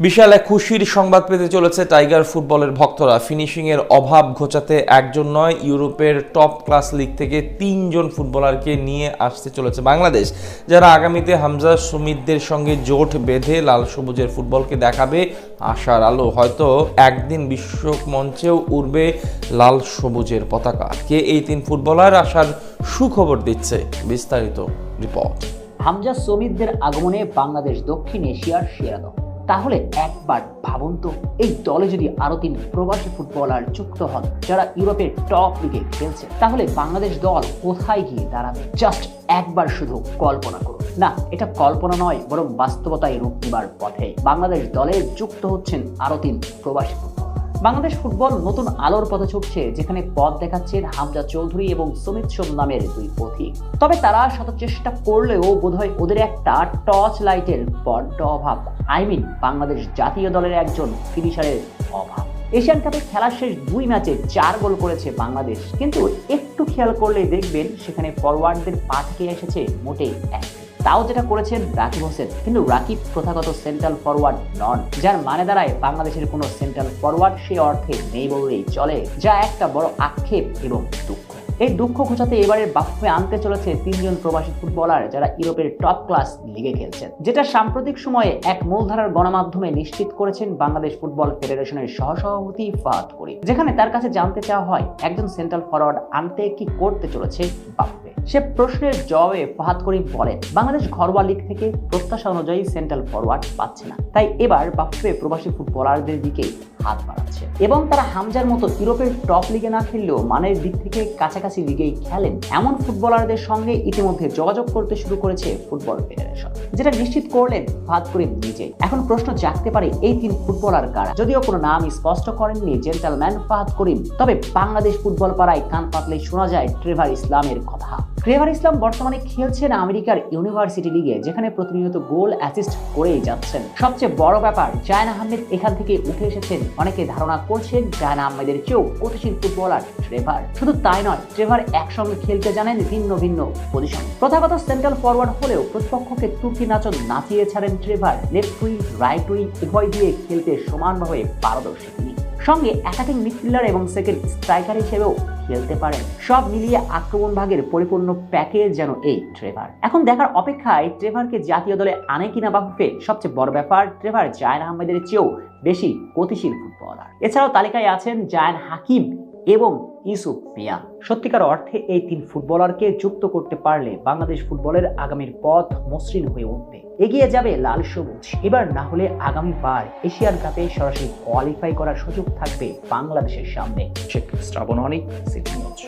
বিশাল এক খুশির সংবাদ পেতে চলেছে টাইগার ফুটবলের ভক্তরা। ফিনিশিংয়ের অভাব ঘোচাতে একজন নয়, ইউরোপের টপ ক্লাস লিগ থেকে 3 জন ফুটবলারকে নিয়ে আসতে চলেছে বাংলাদেশ, যারা আগামীতে হামজা সুমিতদের সঙ্গে জোট বেঁধে লাল সবুজের ফুটবলকে দেখাবে আশার আলো। হয়তো একদিন বিশ্ব মঞ্চেও উড়বে লাল সবুজের পতাকা। কে এই 3 ফুটবলার, আশার সুখবর দিচ্ছে বিস্তারিত রিপোর্ট। হামজা সুমিতদের আগমনে বাংলাদেশ দক্ষিণ এশিয়ার সেরা দল। তাহলে একবার ভাবুন তো, এই দলে যদি আরো 3 প্রবাসী ফুটবলার যুক্ত হন যারা ইউরোপের টপ লিগে খেলছে, তাহলে বাংলাদেশ দল কোথায় গিয়ে দাঁড়াবে? জাস্ট একবার শুধু কল্পনা করুন। না, এটা কল্পনা নয়, বরং বাস্তবতায় রূপ নেবার পথে বাংলাদেশ দলে যুক্ত হচ্ছেন আরো 3 প্রবাসী ফুটবল। বাংলাদেশ ফুটবল নতুন আলোর পথে ছুটছে, যেখানে পথ দেখাচ্ছেন হামজা চৌধুরী এবং সুমিত সোম নামের 2 পথিক। তবে তারা শত চেষ্টা করলেও বোধহয় ওদের একটা টর্চ লাইটের বড্ড অভাব। বাংলাদেশ জাতীয় দলের একজন ফিনিশারের অভাব। এশিয়ান কাপে খেলার শেষ 2 ম্যাচে 4 গোল করেছে বাংলাদেশ, কিন্তু একটু খেয়াল করলেই দেখবেন সেখানে ফরওয়ার্ডদের পা থেকে এসেছে মোটেই 1। তাও যেটা করেছেন রাকিব হোসেন, কিন্তু রাকিব প্রথাগত সেন্ট্রাল ফরওয়ার্ড নন, যার মানে দাঁড়ায় বাংলাদেশের কোনো সেন্ট্রাল ফরওয়ার্ড সে অর্থে নেই বললেই চলে, যা একটা বড় আক্ষেপ এবং দুঃখ। এই দুঃখ ঘোচাতে এবারের বাফুফে আনতে চলেছে 3 জন প্রবাসী ফুটবলার যারা ইউরোপের টপ ক্লাস লিগে খেলছেন, যেটা সাম্প্রতিক সময়ে এক মূলধারার গণমাধ্যমে নিশ্চিত করেছেন বাংলাদেশ ফুটবল ফেডারেশনের সহসভাপতি ফাহাদ করিম। যেখানে তার কাছে জানতে চাওয়া হয় একজন সেন্ট্রাল ফরওয়ার্ড আনতে কি করতে চলেছে বাফুফে। সে প্রশ্নের জবাবে ফাহাদ করিম বলেন, বাংলাদেশ ঘরোয়া লিগ থেকে প্রত্যাশা অনুযায়ী সেন্ট্রাল ফরওয়ার্ড পাচ্ছে না, তাই এবার বাফুফে প্রবাসী ফুটবলারদের দিকে হাত বাড়াচ্ছে এবং তারা হামজার মতো ইউরোপের টপ লিগে না খেললেও মানের দিক থেকে কাছাকাছি লিগেই খেলেন এমন ফুটবলারদের সঙ্গে ইতিমধ্যে যোগাযোগ করতে শুরু করেছে ফুটবল ফেডারেশন, যেটা নিশ্চিত করলেন ফাহাদ করিম নিজেই। এখন প্রশ্ন জাগতে পারে এই 3 ফুটবলার কারা। যদিও কোনো নাম স্পষ্ট করেননি জেন্টলম্যান ফাহাদ করিম, তবে বাংলাদেশ ফুটবল পাড়ায় কান পাতলেই শোনা যায় ট্রেভার ইসলামের কথা। ট্রেভার ইসলাম বর্তমানে খেলছেন আমেরিকার ইউনিভার্সিটি লিগে, যেখানে প্রতিনিয়ত গোল অ্যাসিস্ট করেই যাচ্ছেন। সবচেয়ে বড় ব্যাপার, জায়ন আহমেদ এখান থেকে উঠে এসেছেন। অনেকে ধারণা করছেন জায়ন আহমেদের চেয়েও গতিশীল ফুটবলার ট্রেভার। শুধু তাই নয়, ট্রেভার একসঙ্গে খেলতে জানেন ভিন্ন ভিন্ন পজিশন। প্রথাগত সেন্ট্রাল ফরওয়ার্ড হলেও প্রতিপক্ষকে তুর্কি নাচন নাচিয়ে ছাড়েন Trevor. Left wing, right wing উভয় দিয়ে খেলতে সমানভাবে পারদর্শী তিনি। সঙ্গে অ্যাটাকিং মিডফিল্ডার এবং সেকেন্ড স্ট্রাইকার হিসেবেও খেলতে পারেন। সব মিলিয়ে আক্রমণ ভাগের পরিপূর্ণ প্যাকেজ যেন এই ট্রেভার। এখন দেখার অপেক্ষায় ট্রেভারকে জাতীয় দলে আনে কিনা বাফুফে। সবচেয়ে বড় ব্যাপার, ট্রেভার জায়ন আহমেদের চেয়েও বেশি গতিশীল ফুটবলার। এছাড়াও তালিকায় আছেন জায়ান হাকিম এবং ইউসুফ মিয়া। সত্যিকার অর্থে এই 3 ফুটবলারকে যুক্ত করতে পারলে বাংলাদেশ ফুটবলের আগামীর পথ মসৃণ হয়ে উঠবে। এগিয়ে যাবে লাল সবুজ। এবার না হলে আগামীবার এশিয়ান কাপে সরাসরি কোয়ালিফাই করার সুযোগ থাকবে বাংলাদেশের সামনে। শ্রাবণ অনেক সিটি নিউজ।